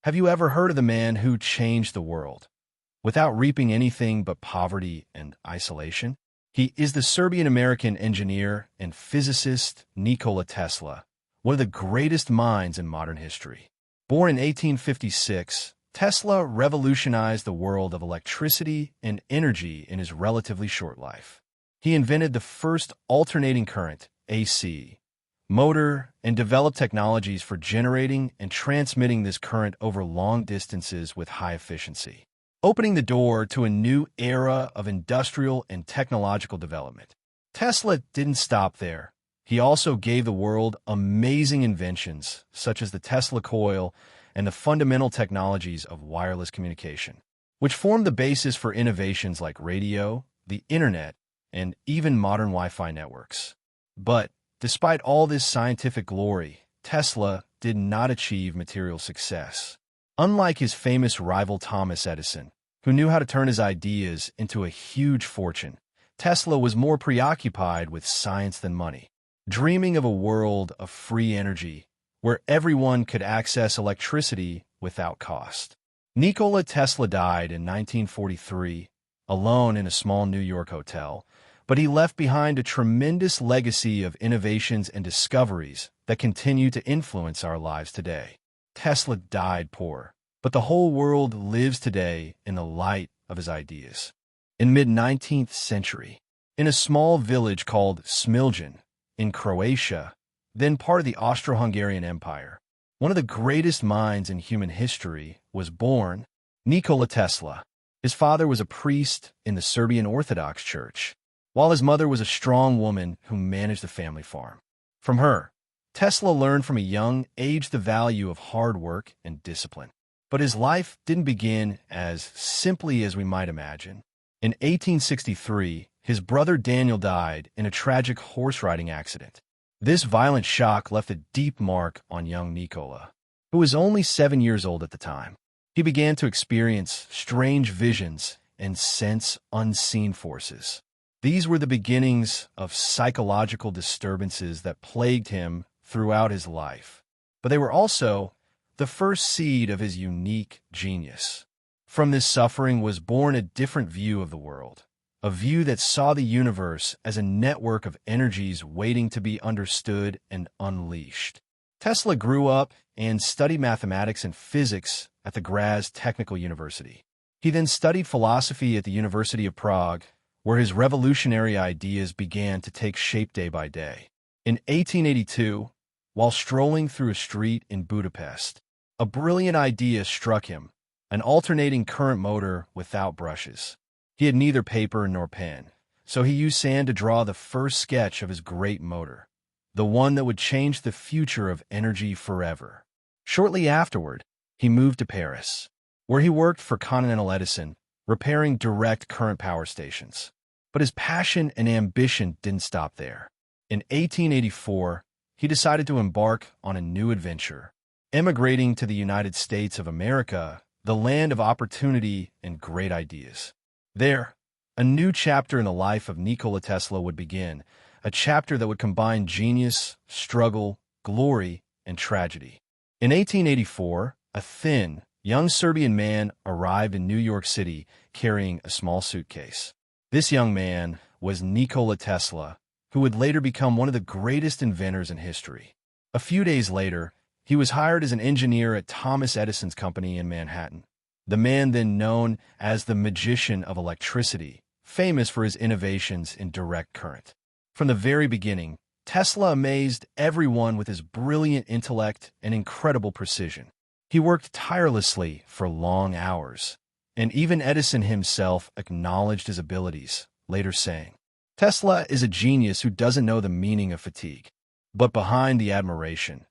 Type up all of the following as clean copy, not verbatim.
Have you ever heard of the man who changed the world without reaping anything but poverty and isolation? He is the Serbian-American engineer and physicist Nikola Tesla, one of the greatest minds in modern history. Born in 1856, Tesla revolutionized the world of electricity and energy in his relatively short life. He invented the first alternating current, AC, motor, and developed technologies for generating and transmitting this current over long distances with high efficiency, opening the door to a new era of industrial and technological development. Tesla didn't stop there. He also gave the world amazing inventions, such as the Tesla Coil and the fundamental technologies of wireless communication, which formed the basis for innovations like radio, the internet, and even modern Wi-Fi networks. But despite all this scientific glory, Tesla did not achieve material success. Unlike his famous rival Thomas Edison, who knew how to turn his ideas into a huge fortune, Tesla was more preoccupied with science than money, dreaming of a world of free energy where everyone could access electricity without cost. Nikola Tesla died in 1943, alone in a small New York hotel, but he left behind a tremendous legacy of innovations and discoveries that continue to influence our lives today. Tesla died poor, but the whole world lives today in the light of his ideas. In mid-19th century, in a small village called Smiljan in Croatia, then part of the Austro-Hungarian Empire, one of the greatest minds in human history was born, Nikola Tesla. His father was a priest in the Serbian Orthodox Church, while his mother was a strong woman who managed the family farm. From her, Tesla learned from a young age the value of hard work and discipline. But his life didn't begin as simply as we might imagine. In 1863, his brother Daniel died in a tragic horse-riding accident. This violent shock left a deep mark on young Nikola, who was only 7 years old at the time. He began to experience strange visions and sense unseen forces. These were the beginnings of psychological disturbances that plagued him throughout his life, but they were also the first seed of his unique genius. From this suffering was born a different view of the world, a view that saw the universe as a network of energies waiting to be understood and unleashed. Tesla grew up and studied mathematics and physics at the Graz Technical University. He then studied philosophy at the University of Prague, where his revolutionary ideas began to take shape day by day. In 1882, while strolling through a street in Budapest, a brilliant idea struck him: an alternating current motor without brushes. He had neither paper nor pen, so he used sand to draw the first sketch of his great motor, the one that would change the future of energy forever. Shortly afterward, he moved to Paris, where he worked for Continental Edison, repairing direct current power stations. But his passion and ambition didn't stop there. In 1884, he decided to embark on a new adventure, emigrating to the United States of America, the land of opportunity and great ideas. There, a new chapter in the life of Nikola Tesla would begin, a chapter that would combine genius, struggle, glory, and tragedy. In 1884, a thin, young Serbian man arrived in New York City carrying a small suitcase. This young man was Nikola Tesla, who would later become one of the greatest inventors in history. A few days later, he was hired as an engineer at Thomas Edison's company in Manhattan. The man then known as the magician of electricity, famous for his innovations in direct current. From the very beginning, Tesla amazed everyone with his brilliant intellect and incredible precision. He worked tirelessly for long hours, and even Edison himself acknowledged his abilities, later saying, "Tesla is a genius who doesn't know the meaning of fatigue." But behind the admiration,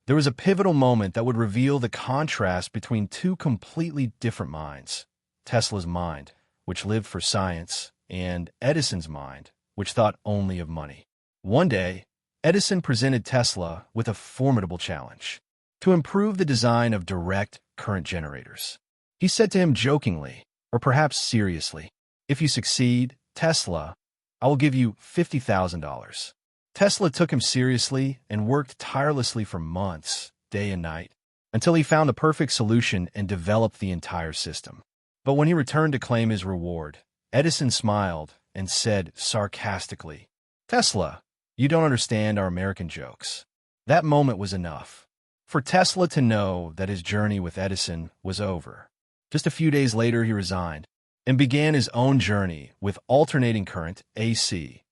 there was a pivotal moment that would reveal the contrast between two completely different minds: Tesla's mind, which lived for science, and Edison's mind, which thought only of money. One day, Edison presented Tesla with a formidable challenge: to improve the design of direct current generators. He said to him jokingly, or perhaps seriously, "If you succeed, Tesla, I will give you $50,000. Tesla took him seriously and worked tirelessly for months, day and night, until he found the perfect solution and developed the entire system. But when he returned to claim his reward, Edison smiled and said sarcastically, "Tesla, you don't understand our American jokes." That moment was enough for Tesla to know that his journey with Edison was over. Just a few days later, he resigned and began his own journey with alternating current, AC,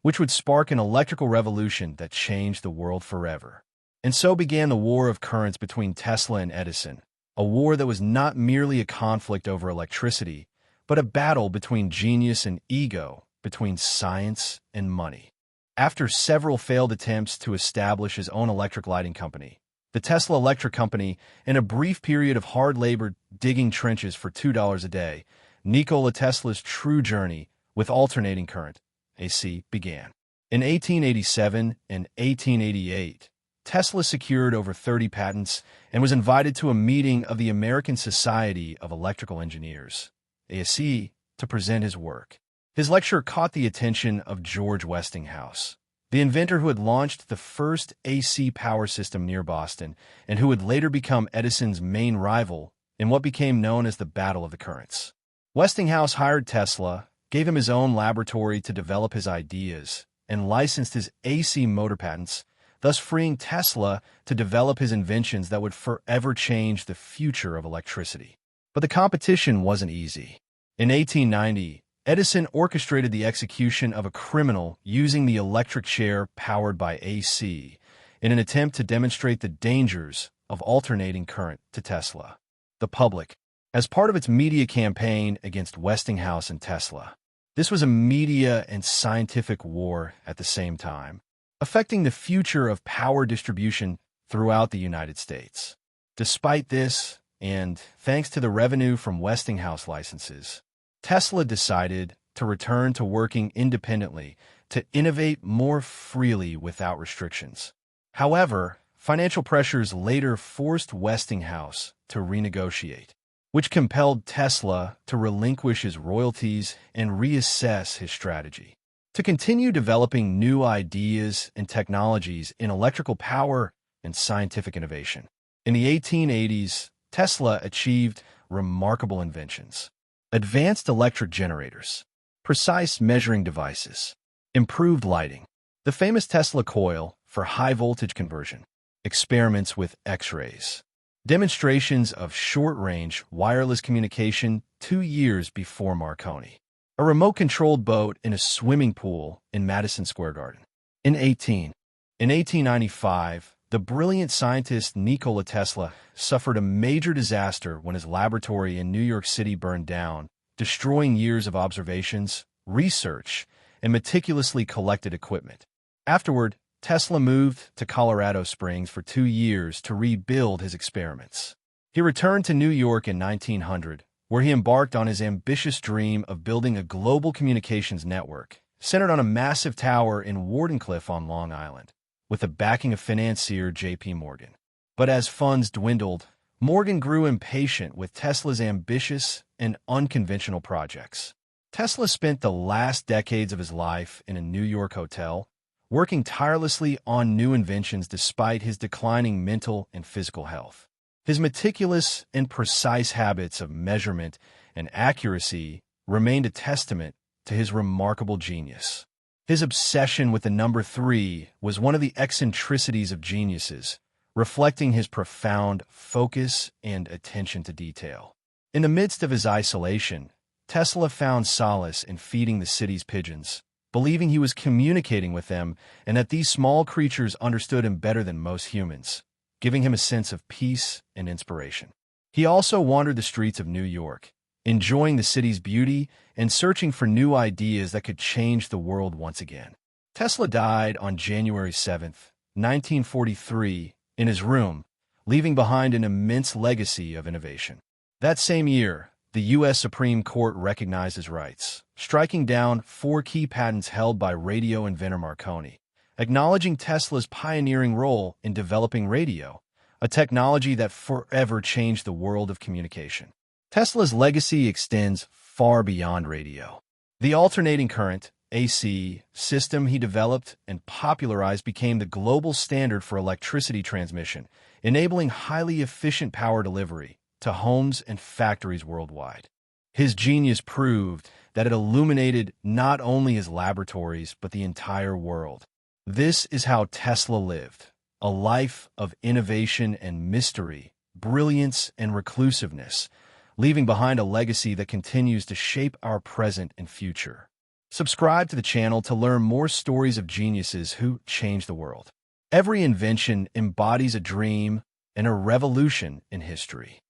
which would spark an electrical revolution that changed the world forever. And so began the war of currents between Tesla and Edison, a war that was not merely a conflict over electricity, but a battle between genius and ego, between science and money. After several failed attempts to establish his own electric lighting company, the Tesla Electric Company, in a brief period of hard labor digging trenches for $2 a day, Nikola Tesla's true journey with alternating current, AC, began. In 1887 and 1888, Tesla secured over 30 patents and was invited to a meeting of the American Society of Electrical Engineers, ASE, to present his work. His lecture caught the attention of George Westinghouse, the inventor who had launched the first AC power system near Boston and who would later become Edison's main rival in what became known as the Battle of the Currents. Westinghouse hired Tesla, gave him his own laboratory to develop his ideas, and licensed his AC motor patents, thus freeing Tesla to develop his inventions that would forever change the future of electricity. But the competition wasn't easy. In 1890, Edison orchestrated the execution of a criminal using the electric chair powered by AC in an attempt to demonstrate the dangers of alternating current to Tesla. The public, as part of its media campaign against Westinghouse and Tesla. This was a media and scientific war at the same time, affecting the future of power distribution throughout the United States. Despite this, and thanks to the revenue from Westinghouse licenses, Tesla decided to return to working independently to innovate more freely without restrictions. However, financial pressures later forced Westinghouse to renegotiate, which compelled Tesla to relinquish his royalties and reassess his strategy. To continue developing new ideas and technologies in electrical power and scientific innovation. In the 1880s, Tesla achieved remarkable inventions. Advanced electric generators, precise measuring devices, improved lighting, the famous Tesla coil for high-voltage conversion, experiments with X-rays, demonstrations of short-range wireless communication 2 years before Marconi, a remote-controlled boat in a swimming pool in Madison Square Garden. In 1895, the brilliant scientist Nikola Tesla suffered a major disaster when his laboratory in New York City burned down, destroying years of observations, research, and meticulously collected equipment. Afterward, Tesla moved to Colorado Springs for 2 years to rebuild his experiments. He returned to New York in 1900, where he embarked on his ambitious dream of building a global communications network centered on a massive tower in Wardenclyffe on Long Island, with the backing of financier J.P. Morgan. But as funds dwindled, Morgan grew impatient with Tesla's ambitious and unconventional projects. Tesla spent the last decades of his life in a New York hotel, working tirelessly on new inventions despite his declining mental and physical health. His meticulous and precise habits of measurement and accuracy remained a testament to his remarkable genius. His obsession with the number 3 was one of the eccentricities of geniuses, reflecting his profound focus and attention to detail. In the midst of his isolation, Tesla found solace in feeding the city's pigeons, believing he was communicating with them and that these small creatures understood him better than most humans, giving him a sense of peace and inspiration. He also wandered the streets of New York, enjoying the city's beauty and searching for new ideas that could change the world once again. Tesla died on January 7, 1943, in his room, leaving behind an immense legacy of innovation. That same year, the U.S. Supreme Court recognized his rights, striking down 4 key patents held by radio inventor Marconi, acknowledging Tesla's pioneering role in developing radio, a technology that forever changed the world of communication. Tesla's legacy extends far beyond radio. The alternating current, AC, system he developed and popularized became the global standard for electricity transmission, enabling highly efficient power delivery to homes and factories worldwide. His genius proved that it illuminated not only his laboratories but the entire world. This is how Tesla lived, a life of innovation and mystery, brilliance and reclusiveness, leaving behind a legacy that continues to shape our present and future. Subscribe to the channel to learn more stories of geniuses who changed the world. Every invention embodies a dream and a revolution in history.